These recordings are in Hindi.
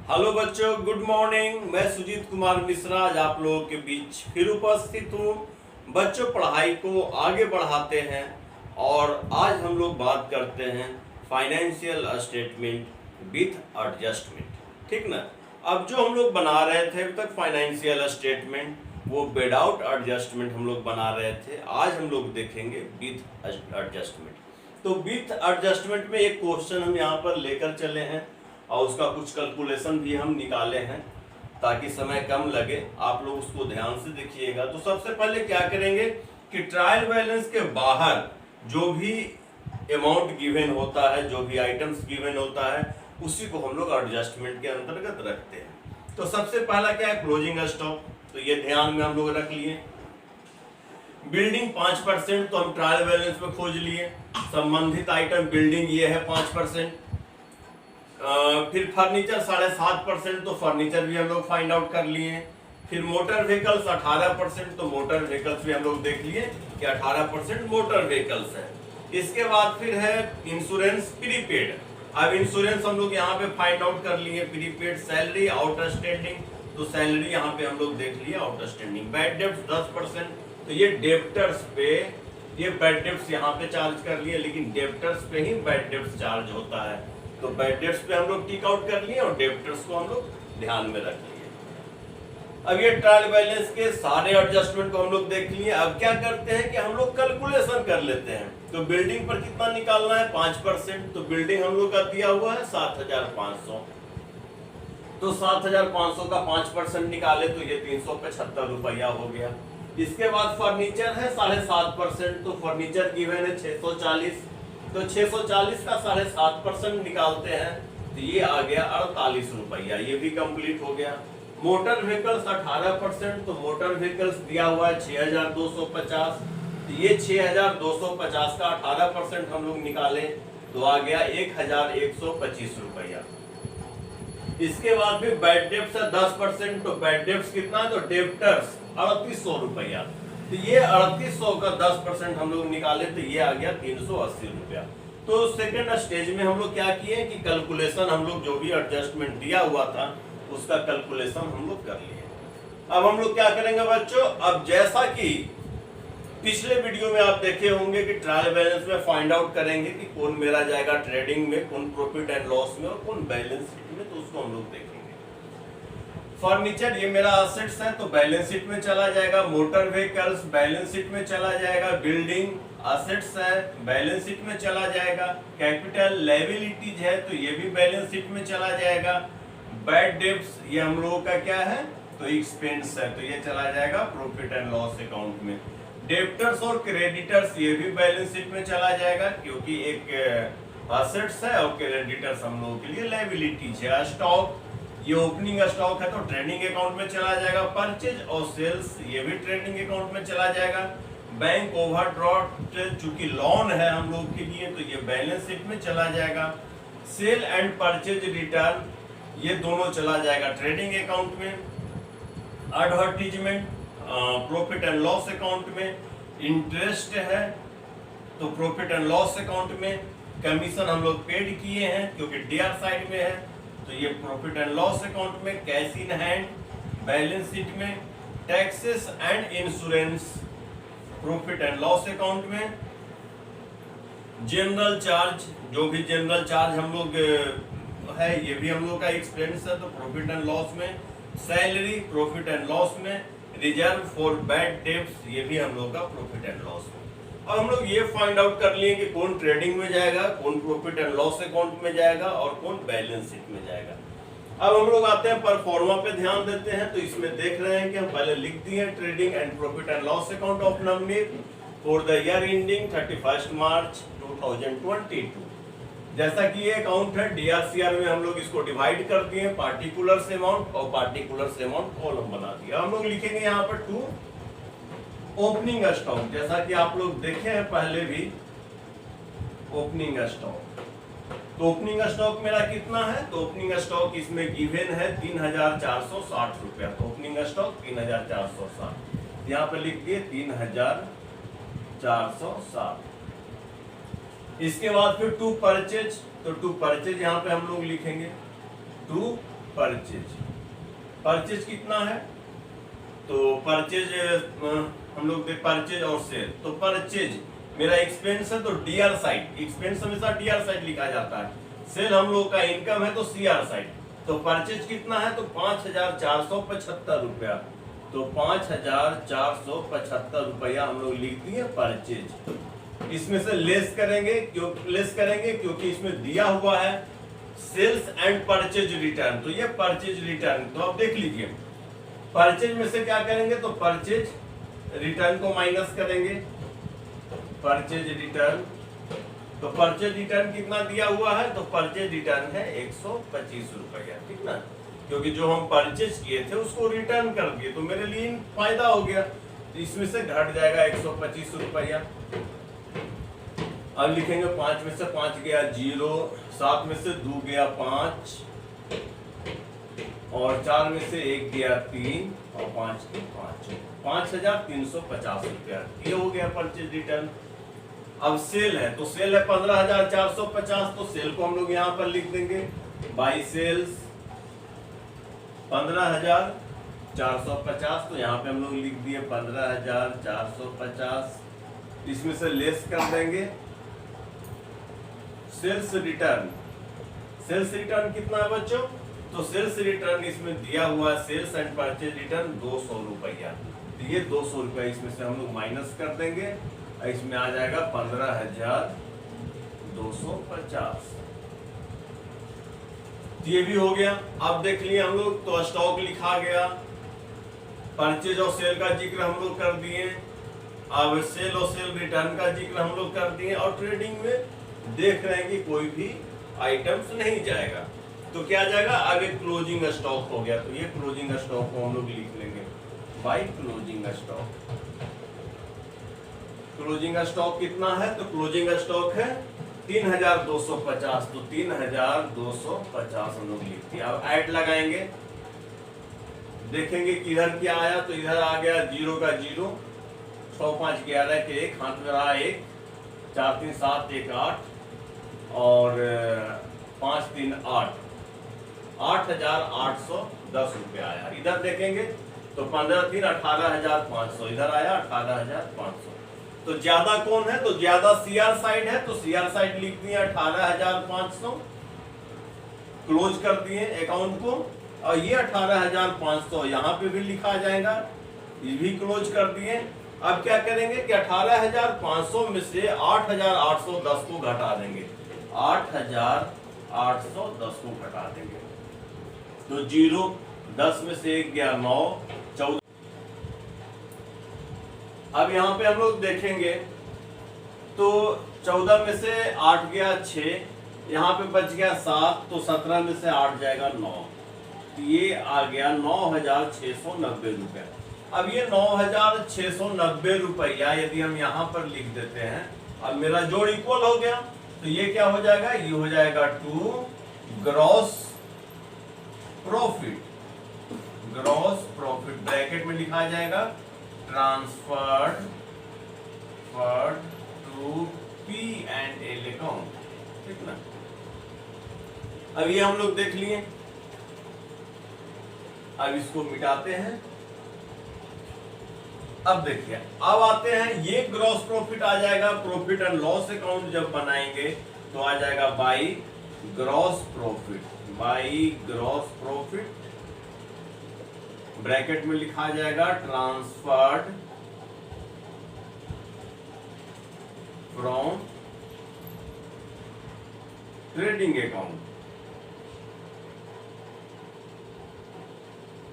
हेलो बच्चों, गुड मॉर्निंग। मैं सुजीत कुमार मिश्रा आज आप लोगों के बीच फिर उपस्थित हूँ। बच्चों, पढ़ाई को आगे बढ़ाते हैं और आज हम लोग बात करते हैं फाइनेंशियल स्टेटमेंट विथ एडजस्टमेंट। ठीक ना। अब जो हम लोग बना रहे थे अभी तक फाइनेंशियल स्टेटमेंट, वो विदाउट एडजस्टमेंट हम लोग बना रहे थे। आज हम लोग देखेंगे विथ एडजस्टमेंट। तो विथ एडजस्टमेंट में एक क्वेश्चन हम यहाँ पर लेकर चले हैं और उसका कुछ कैलकुलेशन भी हम निकाले हैं ताकि समय कम लगे। आप लोग उसको ध्यान से देखिएगा। तो सबसे पहले क्या करेंगे कि ट्रायल बैलेंस के बाहर जो भी अमाउंट गिवन होता है, जो भी आइटम्स गिवन होता है, उसी को हम लोग एडजस्टमेंट के अंतर्गत रखते हैं। तो सबसे पहला क्या है, क्लोजिंग स्टॉक। तो ये ध्यान में हम लोग रख लिए। बिल्डिंग 5%, तो हम ट्रायल बैलेंस में खोज लिए। संबंधित आइटम बिल्डिंग ये है 5%। फिर फर्नीचर 7.5%, तो फर्नीचर भी हम लोग फाइंड आउट कर लिए। फिर मोटर व्हीकल्स 18%, तो मोटर व्हीकल्स भी हम लोग देख लिए कि 18% मोटर व्हीकल्स है। इसके बाद फिर है इंश्योरेंस प्रीपेड। अब इंश्योरेंस हम लोग यहाँ पे फाइंड आउट कर लिए। प्रीपेड सैलरी आउटस्टैंडिंग, तो सैलरी यहाँ पे हम लोग देख लिए आउटस्टैंडिंग। बैड डेब्ट्स 10%, तो ये डेब्टर्स पे, ये बैड डेब्ट्स यहाँ पे चार्ज कर लिए, लेकिन डेब्टर्स पे ही बैड डेब्ट्स चार्ज होता है। तो बैड डेब्ट्स पे हम लोग टिक आउट कर लिए और डेब्टर्स को हम लोग ध्यान में रख लिए। अब ये ट्रायल बैलेंस के सारे एडजस्टमेंट को हम लोग देख लिए। अब क्या करते हैं कि हम लोग कैलकुलेशन कर लेते हैं। तो बिल्डिंग पर कितना निकालना है, 5%। तो बिल्डिंग हम लोग का दिया हुआ है 7,500, तो 7,500 का 5% निकाले तो ये 375 रुपया हो गया। इसके बाद फर्नीचर है 7.5%, तो फर्नीचर गिवन है 640, तो 640 का 7.5% निकालते हैं तो ये आ गया 48 रुपया। ये भी कंप्लीट हो गया। मोटर व्हीकल्स 18%, तो मोटर व्हीकल्स दिया हुआ है 6,250, तो ये 6,250 का 18% हम लोग निकाले तो आ गया 1,125 रुपया। इसके बाद भी बैड डेब्ट्स है 10%, तो बैड डेब्ट्स कितना है, तो डेब्टर्स 3,800 रुपया। तो ये 3,800 का 10% हम लोग निकाले तो ये आ गया 380 रुपया। तो सेकंड स्टेज में हम लोग क्या किए कि कैलकुलेशन, हम लोग जो भी एडजस्टमेंट दिया हुआ था उसका कैलकुलेशन हम लोग कर लिए। अब हम लोग क्या करेंगे बच्चों, अब जैसा कि पिछले वीडियो में आप देखे होंगे कि ट्रायल बैलेंस में फाइंड आउट करेंगे कि कौन मेरा जाएगा ट्रेडिंग में, कौन प्रॉफिट एंड लॉस में और कौन बैलेंस शीट में, तो उसको हम लोग देखेंगे। फर्नीचर ये मेरा एसेट्स है तो बैलेंस शीट में चला जाएगा। मोटर व्हीकल्स बैलेंस शीट में चला जाएगा। बिल्डिंग एसेट्स है, बैलेंस शीट में चला जाएगा। कैपिटल लायबिलिटीज है तो ये भी बैलेंस शीट में चला जाएगा। बैड डेब्ट्स ये हम लोगों का क्या है, तो एक्सपेंस है, तो ये चला जाएगा प्रॉफिट एंड लॉस अकाउंट में। डेब्टर्स और क्रेडिटर्स ये भी बैलेंस शीट में चला जाएगा क्योंकि एक एसेट्स है और क्रेडिटर्स हम लोगों के लिए लायबिलिटीज है। स्टॉक ये ओपनिंग स्टॉक है तो ट्रेडिंग अकाउंट में चला जाएगा। परचेज और सेल्स ये भी ट्रेडिंग अकाउंट में चला जाएगा। बैंक ओवरड्राफ्ट चूंकि लोन है हम लोग के लिए तो ये बैलेंस शीट में चला जाएगा। सेल एंड परचेज रिटर्न ये दोनों चला जाएगा ट्रेडिंग अकाउंट में। Advertisement profit and loss account में। इंटरेस्ट है तो प्रॉफिट एंड लॉस अकाउंट में। कमीशन हम लोग पेड किए हैं क्योंकि डीआर साइड में है तो ये प्रॉफिट एंड लॉस अकाउंट में। Cash in hand balance sheet में। Taxes and insurance profit and loss account में। जनरल चार्ज, जो भी जनरल चार्ज हम लोग है ये भी हम लोग का एक्सपेंस है तो प्रॉफिट एंड लॉस में। सैलरी प्रॉफिट एंड लॉस में। रिजर्व फॉर बैड डेब्ट्स ये भी हम लोग का प्रॉफिट एंड लॉस में। अब हम लोग ये फाइंड आउट कर लिए कि कौन ट्रेडिंग में जाएगा, कौन प्रॉफिट एंड लॉस अकाउंट में जाएगा और कौन बैलेंस शीट में जाएगा। अब हम लोग आते हैं परफॉर्मा पे ध्यान देते हैं। तो इसमें देख रहे हैं कि हम पहले लिख दिए trading and profit and loss account of Navneet for the year ending 31 मार्च 2022। जैसा कि ये अकाउंट है डीआरसीआर में हम लोग इसको डिवाइड कर दिए, पार्टिकुलर्स अमाउंट और पार्टिकुलर्स अमाउंट कॉलम बना दिया। हम लोग लिखेंगे यहाँ पर टू ओपनिंग स्टॉक, जैसा कि आप लोग देखे हैं पहले भी ओपनिंग स्टॉक। तो ओपनिंग स्टॉक मेरा कितना है, तो ओपनिंग स्टॉक इसमें गिवन है 3,460 रुपया। तो ओपनिंग स्टॉक 3,460 यहाँ पे लिख दिए 3,460। इसके बाद फिर टू परचेज, तो टू परचेज यहाँ पे हम लोग लिखेंगे टू परचेज। परचेज कितना है, तो परचेज हम लोग देख परचेज और सेल। तो परचेज मेरा एक्सपेंस है तो डीआर साइड, एक्सपेंस हमेशा डीआर साइड लिखा जाता है। सेल हम लोग का इनकम है तो सीआर साइड। तो परचेज कितना है, तो 5475 रुपया। तो 5475 रुपया हम लोग लिख दिए परचेज। इसमें से लेस करेंगे, क्योंकि इसमें दिया हुआ है सेल्स एंड परचेज रिटर्न। तो ये परचेज रिटर्न, तो अब देख लीजिए परचेज में से क्या करेंगे, तो परचेज रिटर्न को माइनस करेंगे, परचेज रिटर्न। तो परचेज रिटर्न कितना दिया हुआ है, तो परचेज रिटर्न है 125 रुपया, ठीक ना, क्योंकि जो हम परचेज किए थे उसको रिटर्न कर दिए, तो मेरे लिए फायदा हो गया। तो इसमें से घट जाएगा 125 रुपया। अब लिखेंगे 5 में से 5 गया 0, 7 में से 2 गया 5, और 4 में से 1 गया 3, और 5 के 5, 5350 रुपया। ये हो गया परचेज रिटर्न। अब सेल है, तो सेल है 15450, तो सेल को हम लोग यहाँ पर लिख देंगे बाई सेल्स 15450। तो यहाँ पे हम लोग लिख दिए 15450। इसमें से लेस कर देंगे सेल्स रिटर्न। सेल्स रिटर्न कितना है बच्चों, तो सेल्स रिटर्न इसमें दिया हुआ है सेल्स एंड परचेज रिटर्न 200 रुपया। तो ये 200 रुपया इसमें से हम लोग माइनस कर देंगे, इसमें आ जाएगा 15250। ये भी हो गया। अब देख लिए हम लोग, तो स्टॉक लिखा गया, परचेज और सेल का जिक्र हम लोग कर दिए, अब सेल और सेल रिटर्न का जिक्र हम लोग कर दिए, और ट्रेडिंग में देख रहे हैं कि कोई भी आइटम्स नहीं जाएगा। तो क्या जाएगा, आगे क्लोजिंग स्टॉक हो गया। तो ये क्लोजिंग स्टॉक को हम लोग लिख लेंगे by closing stock. Closing stock कितना है, तो क्लोजिंग स्टॉक है 3250। तो 3250 हम लोग लिख दिया। अब ऐड लगाएंगे, देखेंगे कि इधर क्या आया, तो इधर आ गया 0 का 0, 6 5 11 के 1, हाथ में रहा 1, 4 3 7 1 8, और 5 3 8, 8810 रुपया आया। इधर देखेंगे तो 15 3 18500, इधर आया 18500। तो ज्यादा कौन है, तो ज्यादा सीआर साइड है, तो सीआर साइड लिख दिए 18500, क्लोज कर दिए अकाउंट को। और ये 18500 यहाँ पे भी लिखा जाएगा, ये भी क्लोज कर दिए। अब क्या करेंगे कि 18500 में से 8810 को घटा देंगे, 8810 को घटा देंगे। तो 0 10 में से 1 गया 9, 14। अब यहाँ पे हम लोग देखेंगे तो 14 में से 8 गया 6, यहाँ पे बच गया 7, तो 17 में से 8 जाएगा 9, तो ये आ गया 9690 रुपया। अब ये 9690 रुपया यदि हम यहाँ पर लिख देते हैं, अब मेरा जोड़ इक्वल हो गया, तो ये क्या हो जाएगा, ये हो जाएगा to gross profit. Gross profit bracket में लिखा जाएगा ट्रांसफर्ड टू P&L अकाउंट, ठीक ना। अब ये हम लोग देख लिए, अब इसको मिटाते हैं। अब देखिए, अब आते हैं, ये ग्रॉस प्रॉफिट आ जाएगा, प्रॉफिट एंड लॉस अकाउंट जब बनाएंगे तो आ जाएगा by gross profit, by gross profit bracket में लिखा जाएगा ट्रांसफर्ड फ्रॉम ट्रेडिंग अकाउंट।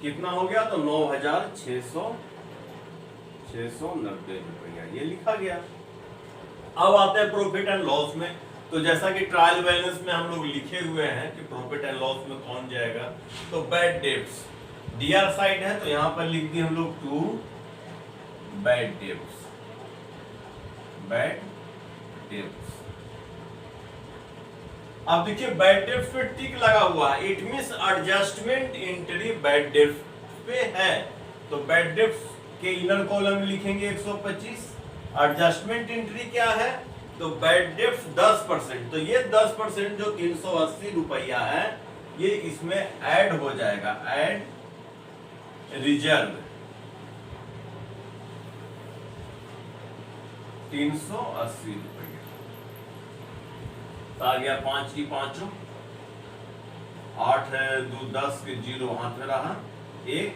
कितना हो गया, तो 9690 रुपया ये लिखा गया। अब आते हैं प्रॉफिट एंड लॉस में। तो जैसा कि ट्रायल बैलेंस में हम लोग लिखे हुए हैं कि प्रॉफिट एंड लॉस में कौन जाएगा, तो बैड डेब्ट्स डीआर साइड है, तो यहां पर लिख दिए हम लोग to bad debts, bad debts. अब देखिए बैड डेब्ट्स पे टिक लगा हुआ है, it means adjustment entry bad debts पे है। तो बैड डेब्ट्स के इनर कॉलम में लिखेंगे 125। एडजस्टमेंट एंट्री क्या है, तो बैड डेब्ट्स 10%। तो ये 10% जो 380 रुपया है, ये इसमें ऐड हो जाएगा, ऐड रिजर्व 380 रुपये। तो आ गया 5 की 5, 8 है 2 10 के 0 हाथ में रहा, 1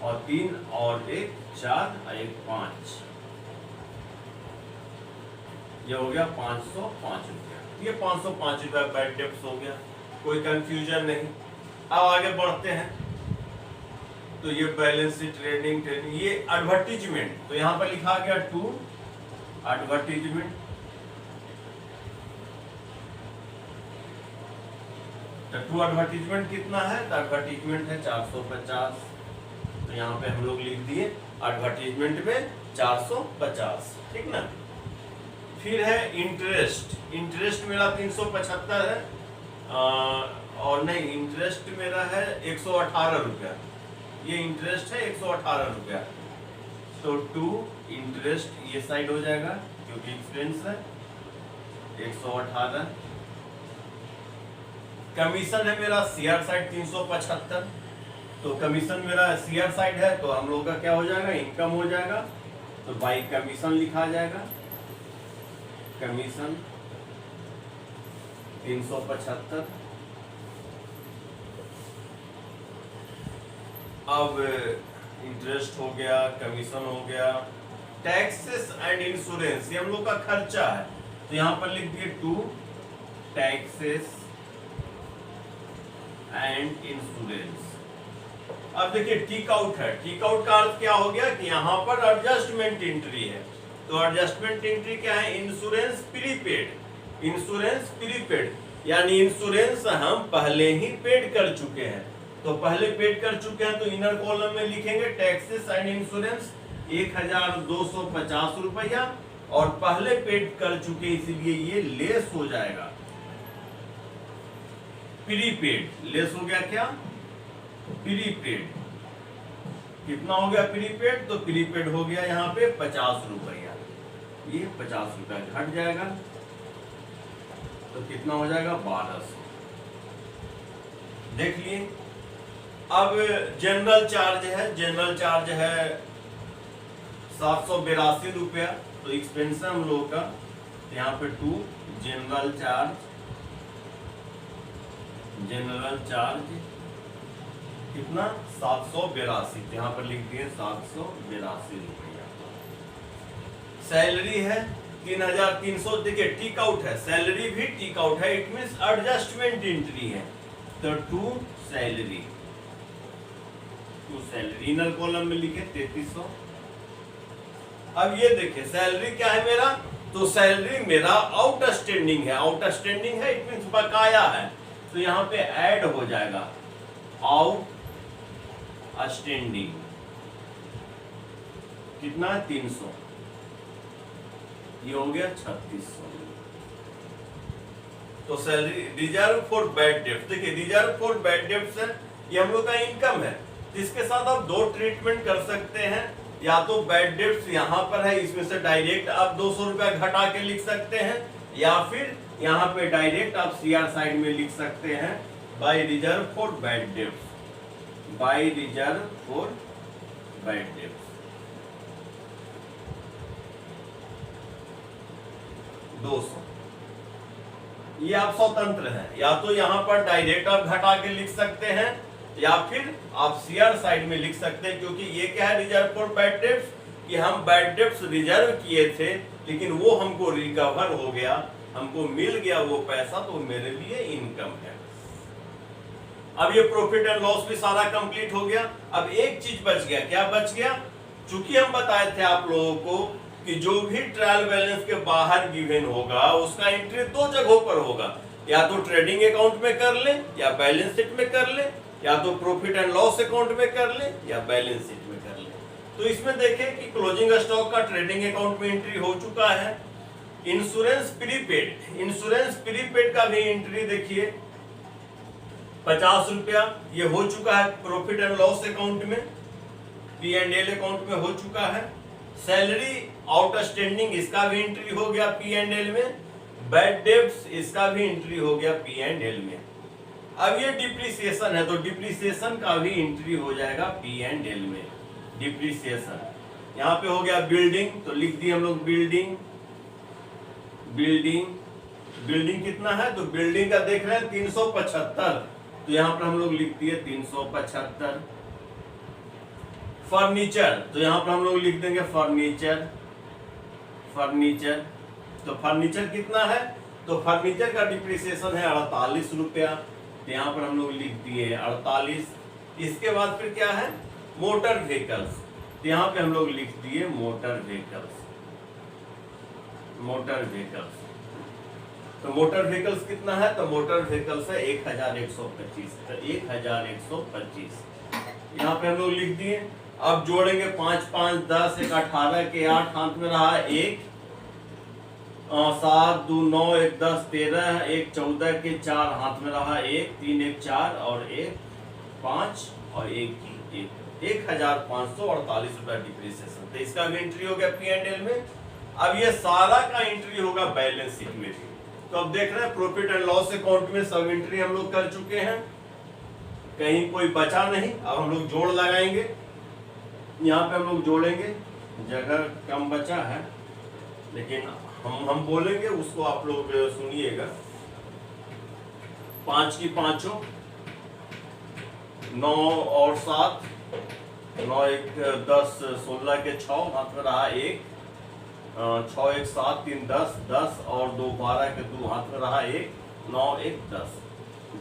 और 3 और 1 4 और 1 5, ये हो गया 505 रुपया। ये 505 रुपया बैड डेप्ट हो गया, कोई कंफ्यूजन नहीं। अब आगे बढ़ते हैं। तो ये बैलेंस शीट, ट्रेडिंग, ये एडवर्टीजमेंट, तो यहाँ पर लिखा गया टू एडवर्टीजमेंट। तो टू एडवर्टीजमेंट कितना है? तो एडवर्टीजमेंट है 450। तो यहाँ पे हम लोग लिख दिए एडवर्टीजमेंट में 450, ठीक ना। फिर है इंटरेस्ट, इंटरेस्ट मेरा 375 है, और नहीं, इंटरेस्ट मेरा है 118 रुपया। ये इंटरेस्ट है 118 रुपया। तो टू इंटरेस्ट ये साइड हो जाएगा क्योंकि एक्सपेंस है 118। कमीशन है मेरा शेयर साइड 375। तो कमीशन मेरा शेयर साइड है, तो हम लोग का क्या हो जाएगा? इनकम हो जाएगा। तो बाई कमीशन लिखा जाएगा, कमीशन 375। अब इंटरेस्ट हो गया, कमीशन हो गया, टैक्सेस एंड इंश्योरेंस ये हम लोग का खर्चा है। तो यहाँ पर लिख दिए टू टैक्सेस एंड इंश्योरेंस। अब देखिए टिक आउट है, टिक आउट का अर्थ क्या हो गया कि यहाँ पर एडजस्टमेंट एंट्री है। तो एडजस्टमेंट एंट्री क्या है? इंश्योरेंस प्रीपेड, इंश्योरेंस प्रीपेड यानी इंश्योरेंस हम पहले ही पेड कर चुके हैं। तो पहले पेड कर चुके हैं, तो इनर कॉलम में लिखेंगे टैक्सेस एंड इंश्योरेंस 1250 रुपया, और पहले पेड कर चुके इसीलिए ये लेस हो जाएगा, प्रीपेड लेस हो गया। क्या? प्रीपेड कितना हो गया प्रीपेड? तो प्रीपेड हो गया यहाँ पे 50 रुपया, ये 50 रुपया घट जाएगा। तो कितना हो जाएगा? 1200। देख लिए। अब जनरल चार्ज है, जनरल चार्ज है 782 रुपया। तो एक्सपेंस है हम लोग का, यहाँ पे to general charge, general charge कितना? 782। यहाँ पर लिख दिए 782 रुपया। सैलरी है 3300। देखिए टिक आउट है, सैलरी भी टिक आउट है, इट मींस एडजस्टमेंट एंट्री है। तो to salary, to salary inner column में लिखे 3300। अब ये देखिए सैलरी क्या है मेरा? तो सैलरी मेरा आउटस्टैंडिंग है, आउटस्टैंडिंग है इट मींस बकाया है। तो यहाँ पे ऐड हो जाएगा आउटस्टैंडिंग, कितना है? 300, ये हो गया 3600। तो salary reserve for bad debts, देखिए रिजर्व फॉर बैड डेब्ट्स है, ये हम लोग का इनकम है। इसके साथ आप दो ट्रीटमेंट कर सकते हैं, या तो बैड डेब्ट्स यहाँ पर है, इसमें से डायरेक्ट आप 200 रुपया घटा के लिख सकते हैं, या फिर यहाँ पे डायरेक्ट आप सीआर साइड में लिख सकते हैं by reserve for bad debts, by reserve for bad debts. 200 ये आप स्वतंत्र हैं, या तो यहाँ पर डायरेक्ट आप घटा के लिख सकते हैं, या फिर आप सीआर साइड में लिख सकते हैं। क्योंकि ये क्या है? रिजर्व फॉर बैड डेब्ट्स, कि हम बैड डेब्ट्स रिजर्व किए थे लेकिन वो हमको रिकवर हो गया, हमको मिल गया वो पैसा, तो मेरे लिए इनकम है। अब ये प्रॉफिट एंड लॉस भी सारा कंप्लीट हो गया। अब एक चीज बच गया, क्या बच गया? चूंकि हम बताए थे आप लोगों को कि जो भी ट्रायल बैलेंस के बाहर गिवन होगा उसका एंट्री दो जगहों पर होगा, या तो ट्रेडिंग अकाउंट में कर ले, या बैलेंस शीट में कर ले, या तो प्रॉफिट एंड लॉस अकाउंट में कर ले, या बैलेंस शीट में कर ले। तो इसमें देखें कि क्लोजिंग स्टॉक का ट्रेडिंग अकाउंट में एंट्री हो चुका है। इंश्योरेंस प्रीपेड, इंश्योरेंस प्रीपेड का भी एंट्री देखिए 50 रुपया, ये हो चुका है प्रॉफिट एंड लॉस अकाउंट में, P&L अकाउंट में हो चुका है। सैलरी आउटस्टैंडिंग इसका भी एंट्री हो गया पी एंड एल में, बैड डेब्ट्स इसका भी एंट्री हो गया पी एंड एल में। अब ये डिप्रिसिएशन है तो डिप्रिसिएशन का भी एंट्री हो जाएगा पी एंड एल में। डिप्रिसिएशन यहाँ पे हो गया बिल्डिंग, तो लिख दिए हम लोग बिल्डिंग। बिल्डिंग बिल्डिंग कितना है, तो बिल्डिंग का देख रहे हैं 375, तो यहाँ पर हम लोग लिख दिए 375। फर्नीचर, तो यहाँ पर हम लोग लिख देंगे फर्नीचर। फर्नीचर, तो फर्नीचर कितना है, तो फर्नीचर का डिप्रिसिएशन है 48 रुपया, तो यहाँ पर हम लोग लिख दिए 48। इसके बाद फिर क्या है, मोटर व्हीकल्स, तो यहाँ पे हम लोग लिख दिए मोटर व्हीकल्स। मोटर व्हीकल्स, तो मोटर व्हीकल्स कितना है, तो मोटर व्हीकल्स है 1125, तो 1125 यहाँ पे हम लोग लिख दिए। अब जोड़ेंगे 5 5 10, 1 18 के 8 हाथ में रहा 1, 7 2 9 1 10 13, 1 14 के 4 हाथ में रहा 1, 3 1 4 और 1 5 और 1 की 1548 रुपया डिप्रिसिएशन, तो इसका भी एंट्री हो गया पी एंड एल में। अब ये सारा का एंट्री होगा बैलेंस शीट में भी। तो अब देख रहे हैं प्रॉफिट एंड लॉस अकाउंट में सब एंट्री हम लोग कर चुके हैं, कहीं कोई बचा नहीं। अब हम लोग जोड़ लगाएंगे, यहाँ पे हम लोग जोड़ेंगे, जगह कम बचा है लेकिन हम बोलेंगे उसको, आप लोग सुनिएगा। 5 की 5, 9 और 7, 9 1 10 16 के 6 हाथ में रहा 1, 6 1 7 3 10 10 और 2 12 के 2 हाथ में रहा 1, 9 1 10,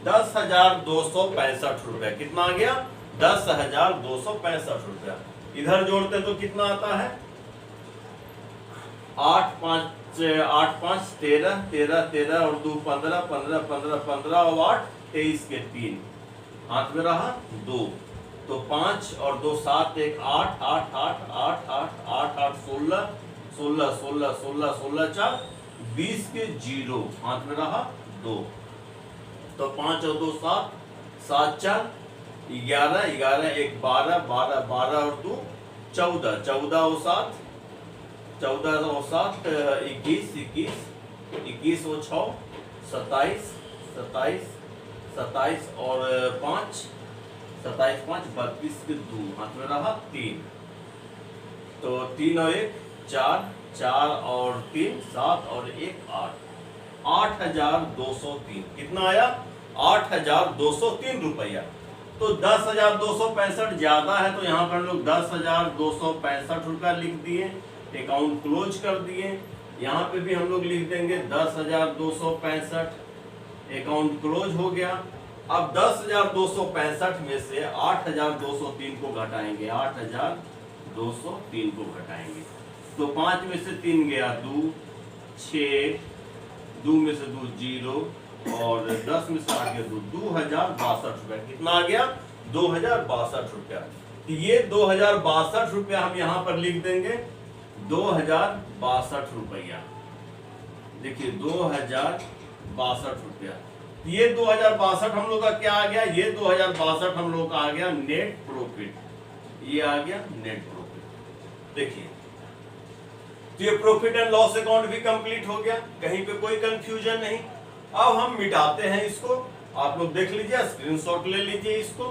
10,265 रुपया। कितना आ गया, 10,265 रुपया। इधर जोड़ते तो कितना आता है, 8 5 13 13 13 और 2 15 15 15 15 और 8 23 के 3 हाथ में रहा 2, तो 5 और 2 7 1 8 8 8 8 8 8 8 16 16 16 16 16 4 20 के 0 हाथ में रहा 2, तो 5 और 2 7 7 4 11 11 1 12 12 12 और 2 14 14 और 7 14 और 7 21 21 21 और 6 27 27 27 और 5 27 5 32 के 2 हाथ में रहा 3, तो 3 और 1 4 4 और 3 7 और 1 8, 8,203। कितना आया, 8,203 रुपया। तो 10,265 ज्यादा है, तो यहाँ पर लोग 10,265 रुपया लिख दिए, अकाउंट क्लोज कर दिए। यहाँ पे भी हम लोग लिख देंगे 10,265, अकाउंट क्लोज हो गया। अब 10,265 में से 8,203 को घटाएंगे, 8,203 को घटाएंगे, तो 5 में से 3 गया 2 6, 2 में से 2 0 और 10 में से 8 गया 2, 2,062 रुपया। कितना आ गया, 2,062 रुपया। तो ये 2,062 रुपया हम यहाँ पर लिख देंगे, 2,062 रुपया। देखिए 2,062 रुपया, ये 2,062 हम लोग का क्या आ गया, ये 2,062 हम लोग का आ गया नेट प्रॉफिट, ये आ गया नेट प्रॉफिट। देखिए तो ये प्रॉफिट एंड लॉस अकाउंट भी कंप्लीट हो गया, कहीं पे कोई कंफ्यूजन नहीं। अब हम मिटाते हैं इसको, आप लोग देख लीजिए, स्क्रीनशॉट ले लीजिए इसको।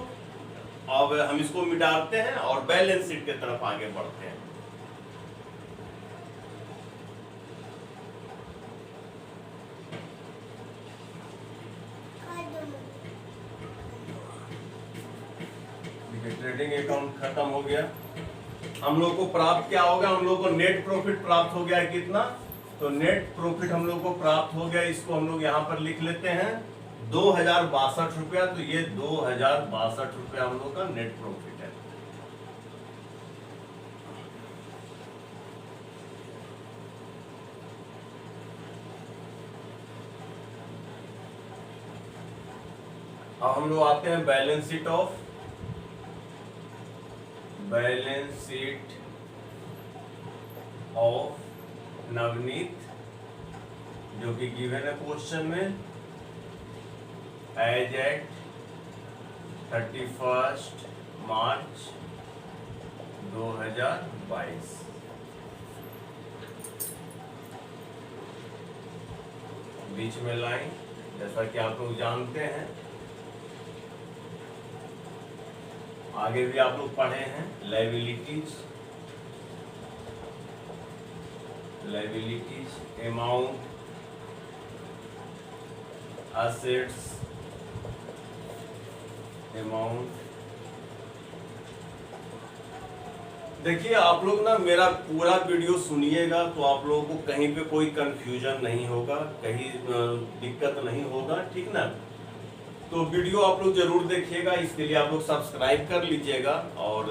अब हम इसको मिटाते हैं और बैलेंस शीट की तरफ आगे बढ़ते हैं। ट्रेडिंग अकाउंट खत्म हो गया, हम लोग को प्राप्त क्या होगा, हम लोग को नेट प्रॉफिट प्राप्त हो गया है। कितना, तो नेट प्रॉफिट हम लोग को प्राप्त हो गया, इसको हम लोग यहाँ पर लिख लेते हैं 2,062 रुपया। तो ये 2,062 रुपया हम लोग का नेट प्रॉफिट है। अब हम लोग आते हैं बैलेंस शीट ऑफ नवनीत, जो कि गिवन है क्वेश्चन में, एज एट 31 मार्च 2022। बीच में लाइन, जैसा कि आप लोग जानते हैं, आगे भी आप लोग पढ़े हैं। Liabilities, amount, assets, amount. देखिए आप लोग ना मेरा पूरा वीडियो सुनिएगा तो आप लोगों को कहीं पे कोई कंफ्यूजन नहीं होगा, कहीं दिक्कत नहीं होगा, ठीक ना। तो वीडियो आप लोग जरूर देखिएगा, इसके लिए आप लोग सब्सक्राइब कर लीजिएगा, और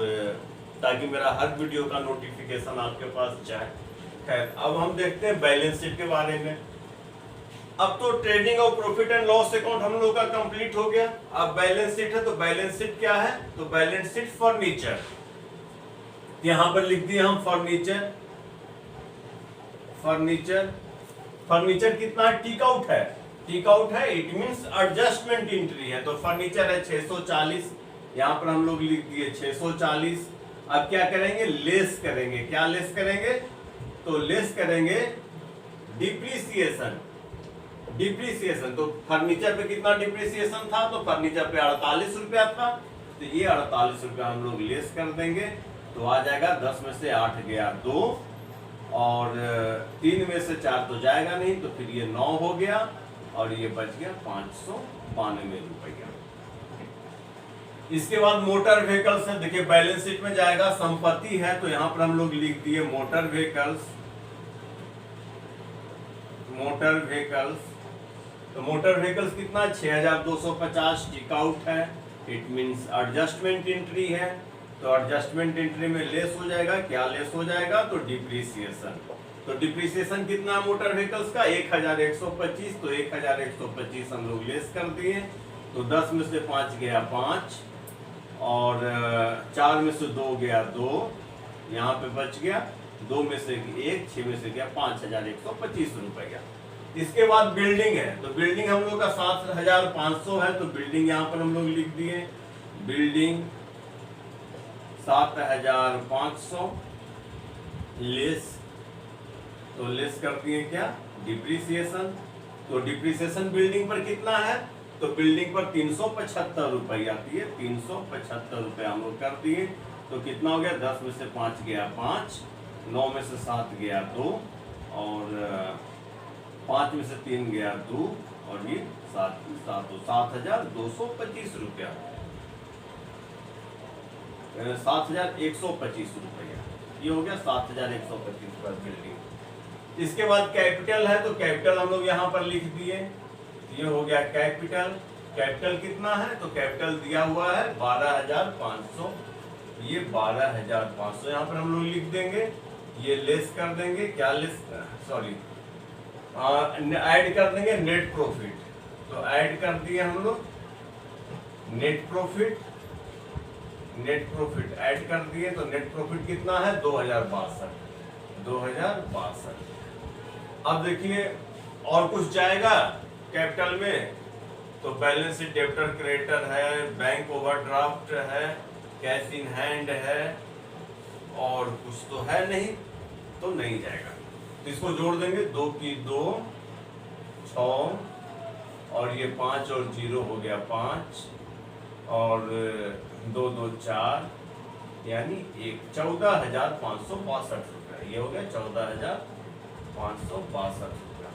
ताकि मेरा हर वीडियो का नोटिफिकेशन आपके पास जाए। खैर, अब हम देखते हैं बैलेंस शीट के बारे में। अब तो ट्रेडिंग और प्रॉफिट एंड लॉस अकाउंट हम लोग का कंप्लीट हो गया। अब बैलेंस शीट है, तो बैलेंस शीट क्या है? तो बैलेंस शीट फर्नीचर, यहां पर लिख दिए हम फर्नीचर। फर्नीचर कितना है? टिक आउट है, इट मींस एडजस्टमेंट एंट्री है। तो फर्नीचर है 640, यहां पर हम लोग लिख दिए 640। अब क्या करेंगे? लेस करेंगे। क्या लेस करेंगे? तो लेस करेंगे डिप्रिसिएशन। तो फर्नीचर पे कितना डिप्रिसिएशन था? तो फर्नीचर पे 48 रुपया था, तो ये 48 रुपया हम लोग लेस कर देंगे, तो आ जाएगा 10 में से 8 गया 2, और 3 में से 4 तो जाएगा नहीं, तो फिर ये 9 हो गया, और ये बच गया 592 रुपया। इसके बाद मोटर व्हीकल्स है। देखिए बैलेंस शीट में जाएगा, संपत्ति है, तो यहाँ पर हम लोग लिख दिए मोटर व्हीकल्स। तो मोटर व्हीकल्स कितना? 6250 टिक आउट है, इट मींस एडजस्टमेंट एंट्री है। तो एडजस्टमेंट एंट्री में लेस हो जाएगा। क्या लेस हो जाएगा? तो डिप्रिसिएशन। तो डिप्रिसिएशन कितना मोटर व्हीकल्स का? 1125, तो 1125 हम लोग लेस कर दिए, तो 10 में से 5 गया 5, और 4 में से 2 गया 2, यहाँ पे बच गया 2 में से 1, 6 में से गया 5125 रुपया। इसके बाद बिल्डिंग है, तो बिल्डिंग हम लोग का 7500 है, तो बिल्डिंग यहाँ पर हम लोग लिख दिए बिल्डिंग 7500 लेस। तो लेस कर दिए क्या? डिप्रिसिएशन। तो डिप्रिसिएशन बिल्डिंग पर कितना है? तो बिल्डिंग पर 375 रुपये आती है, 375 रुपये हम लोग कर दिए, तो कितना हो गया? 10 में से 5 गया 5, 9 में से 7 गया 2, और 5 में से 3 गया 2, और ये 7,225 रुपया, 7,125 रुपया, ये हो गया 7,125 रुपया बिल्डिंग। इसके बाद कैपिटल है, तो कैपिटल हम लोग यहाँ पर लिख दिए, ये हो गया कैपिटल कितना है? तो कैपिटल दिया हुआ है 12,500, ये 12,500 यहाँ पर हम लोग लिख देंगे। ये लेस कर देंगे, क्या लेस, सॉरी ऐड कर देंगे नेट प्रॉफिट। तो ऐड कर दिए हम लोग नेट प्रॉफिट ऐड कर दिए, तो नेट प्रॉफिट कितना है? 2062। अब देखिए और कुछ जाएगा कैपिटल में, तो बैलेंस शीट डेब्टर क्रेडिटर है, बैंक ओवरड्राफ्ट है, कैश इन हैंड है, और कुछ तो है नहीं, तो नहीं जाएगा। तो इसको जोड़ देंगे, 2 की 2 6, और ये 5 और 0 हो गया 5, और 2 2 4, यानी 14,562 रुपया। ये हो गया 14,562 रुपया।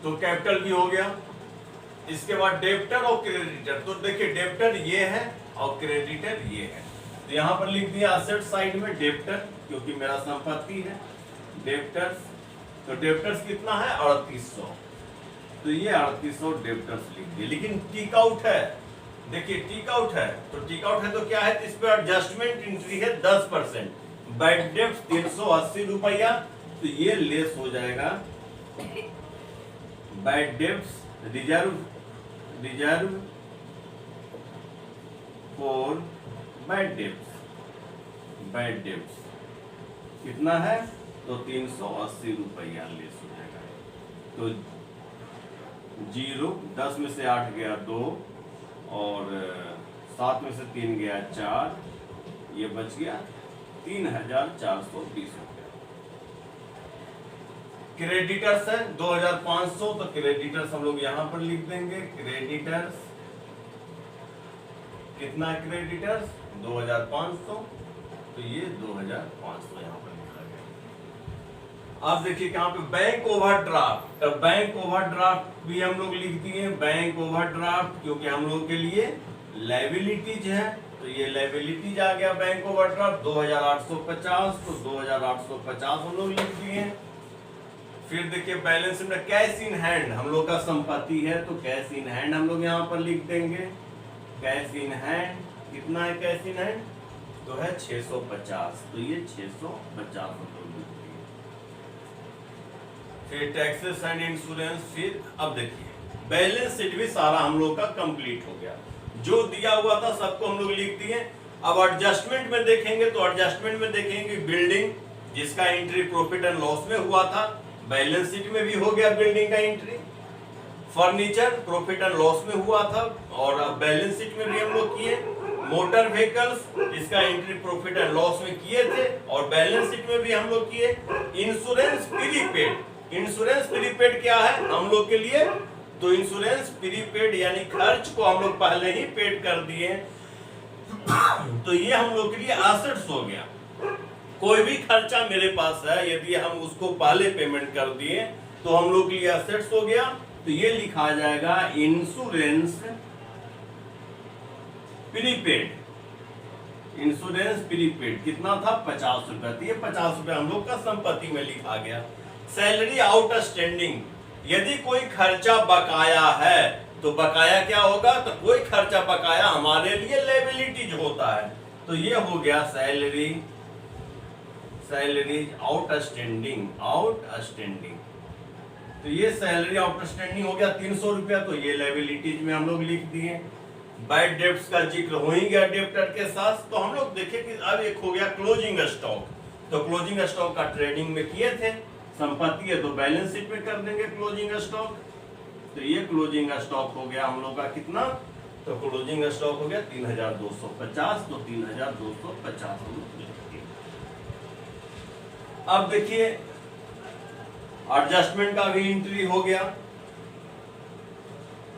तो कैपिटल भी हो गया। इसके बाद डेब्टर और क्रेडिटर, तो देखिए डेब्टर ये है और क्रेडिटर ये है, तो यहाँ पर लिख दिया असेट साइड में डेब्टर, क्योंकि मेरा संपत्ति है डेब्टर्स। तो डेब्टर्स कितना है? 3800, तो ये 3800 डेब्टर्स लिख दिए। लेकिन टिक आउट है, देखिए टिक आउट है, तो टिक आउट है तो क्या है? इस पे एडजस्टमेंट एंट्री है 10%, बैड डेब्ट 380 रुपया, तो ये लेस हो जाएगा। Bad debts reserve for bad debts कितना है? तो 380 रुपया लेस हो जाएगा। तो 0, 10 में से 8 गया 2, और 7 में से 3 गया 4, ये बच गया 3,420 रुपया। क्रेडिटर्स है 2500, तो क्रेडिटर्स हम लोग यहां पर लिख देंगे। क्रेडिटर्स कितना है? क्रेडिटर्स 2500, तो ये 2500 यहां पर लिखा गया। अब देखिए कहां पे बैंक ओवरड्राफ्ट, तो बैंक ओवरड्राफ्ट भी हम लोग लिख दिए। बैंक ओवरड्राफ्ट क्योंकि हम लोग के लिए लायबिलिटीज है, तो ये लायबिलिटीज आ गया बैंक ओवरड्राफ्ट 2850, तो 2850 हम लोग लिख दिए। फिर देखिए बैलेंस शीट में कैश इन हैंड हम लोग का संपत्ति है, तो कैश इन हैंड हम लोग यहाँ पर लिख देंगे। कैश इन हैंड कितना है? कैश इन हैंड तो है 650, तो ये 650 हम लोग लिख दिए। फिर टैक्सेस एंड इंश्योरेंस। फिर अब देखिए बैलेंस शीट भी सारा हम लोग का कंप्लीट हो गया, जो दिया हुआ था सबको हम लोग लिख दिए। अब एडजस्टमेंट में देखेंगे, तो एडजस्टमेंट में देखेंगे बिल्डिंग जिसका एंट्री प्रॉफिट एंड लॉस में हुआ था, बैलेंस शीट में भी हो गया बिल्डिंग का entry. Furniture profit and loss में हुआ था और अब बैलेंस शीट में भी हम लोग किए। मोटर व्हीकल्स इसका एंट्री प्रॉफिट एंड लॉस में किए थे और बैलेंस शीट में भी हम लोग किए। इंश्योरेंस प्रीपेड, इंश्योरेंस प्रीपेड क्या है हम लोग के लिए? तो इंश्योरेंस प्रीपेड यानी खर्च को हम लोग पहले ही पेड कर दिए, तो ये हम लोग के लिए एसेट्स हो गया। कोई भी खर्चा मेरे पास है, यदि हम उसको पहले पेमेंट कर दिए तो हम लोग के लिए एसेट्स हो गया, तो ये लिखा जाएगा इंश्योरेंस प्रीपेड। इंश्योरेंस प्रीपेड कितना था? 50 रुपया, तो ये 50 रुपया हम लोग का संपत्ति में लिखा गया। सैलरी आउटस्टैंडिंग, यदि कोई खर्चा बकाया है तो बकाया क्या होगा? तो कोई खर्चा बकाया हमारे लिए लायबिलिटीज होता है, तो ये हो गया सैलरी, सैलरी आउटस्टैंडिंग, आउटस्टैंडिंग, तो ये सैलरी आउटस्टैंडिंग हो गया 300 रुपया, तो ये लायबिलिटीज में हम लोग लिख दिए। बैड डेब्ट्स का जिक्र हो ही गया डेब्टर के साथ, तो हम लोग देखें कि अब एक हो गया क्लोजिंग स्टॉक, तो क्लोजिंग स्टॉक का ट्रेडिंग में किए थे, संपत्ति है तो बैलेंस शीट में कर देंगे क्लोजिंग स्टॉक, तो ये क्लोजिंग स्टॉक हो गया हम लोग का कितना? तो क्लोजिंग स्टॉक हो गया 3250, तो 3250 हम लोग लिख दिए। अब देखिए एडजस्टमेंट का भी एंट्री हो गया।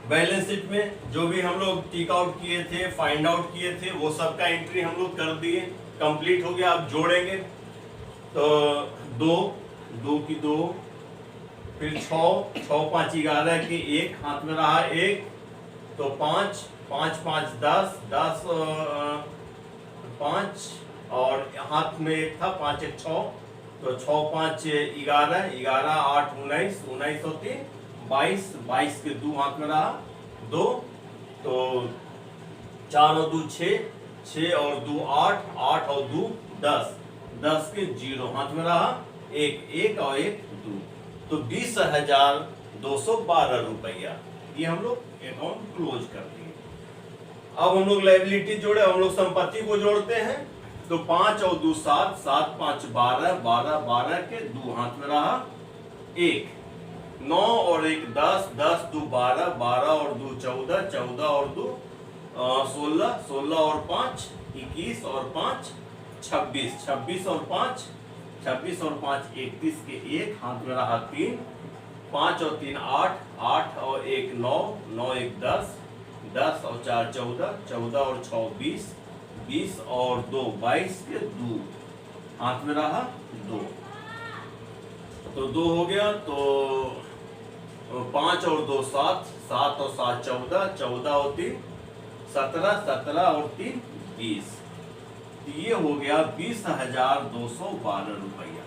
बैलेंस शीट में जो भी हम लोग टिक आउट किए थे, फाइंड आउट किए थे, वो सब का एंट्री हम लोग कर दिए, कंप्लीट हो गया। अब जोड़ेंगे तो 2 2 की 2, फिर 6 6 5 11 के 1 हाथ में रहा 1, तो 5 5 5 10 10 5 और हाथ में 1 था, 5 1 6, तो 6 5 11 11 8 19 19 और 3 22 22 के 2 हाथ में रहा 2, तो 4 और 2 6 6 और 2 8 8 और 2 10 10 के 0 हाथ में रहा 1 1 और 1 2, तो 20,212 रुपया ये हम लोग अकाउंट क्लोज कर दिए। अब हम लोग लायबिलिटी जोड़े, हम लोग संपत्ति को जोड़ते हैं, तो 5 और 2 7 7 5 12 12 12 के 2 हाथ में रहा 1, 9 और 1 10 10 2 12 12 और 2 14 14 और 2 16 16 और 5 21 और 5 26 26 और 5 26 और 5 31 के 1 हाथ में रहा 3, 5 और 3 8 8 और 1 9 9 1 10 10 और 4 14 14 और 6 20 20 और 2 22 के 2 हाथ में रहा 2, तो 2 हो गया, तो 5 और 2 7 7 और 7 14 14 और 3 17 17 और 3 20, ये हो गया 20,212 रुपया।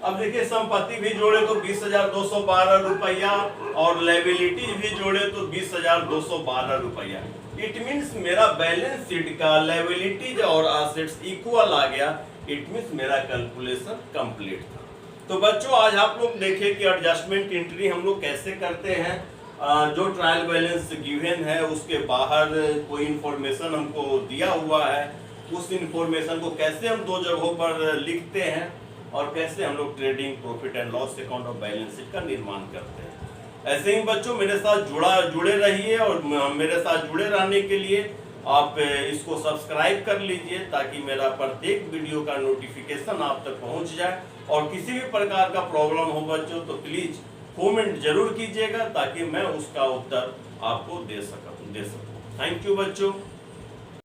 अब देखिए संपत्ति भी जोड़े तो 20,212 रुपया और लायबिलिटी भी जोड़े तो 20,212 रुपया। इट मीन्स मेरा बैलेंस शीट का लायबिलिटीज और एसेट्स इक्वल आ गया, इट मीन्स मेरा कैलकुलेशन कंप्लीट था। तो बच्चों आज आप लोग देखें कि एडजस्टमेंट एंट्री हम लोग कैसे करते हैं। जो ट्रायल बैलेंस गिवन है उसके बाहर कोई इंफॉर्मेशन हमको दिया हुआ है, उस इंफॉर्मेशन को कैसे हम 2 जगहों पर लिखते हैं और कैसे हम लोग trading profit and loss account और बैलेंस शीट का निर्माण करते हैं। ऐसे ही बच्चों मेरे साथ जुड़े रहिए और मेरे साथ जुड़े रहने के लिए आप इसको सब्सक्राइब कर लीजिए ताकि मेरा प्रत्येक वीडियो का नोटिफिकेशन आप तक पहुंच जाए। और किसी भी प्रकार का प्रॉब्लम हो बच्चों तो प्लीज कमेंट जरूर कीजिएगा ताकि मैं उसका उत्तर आपको दे सकूं। थैंक यू बच्चों।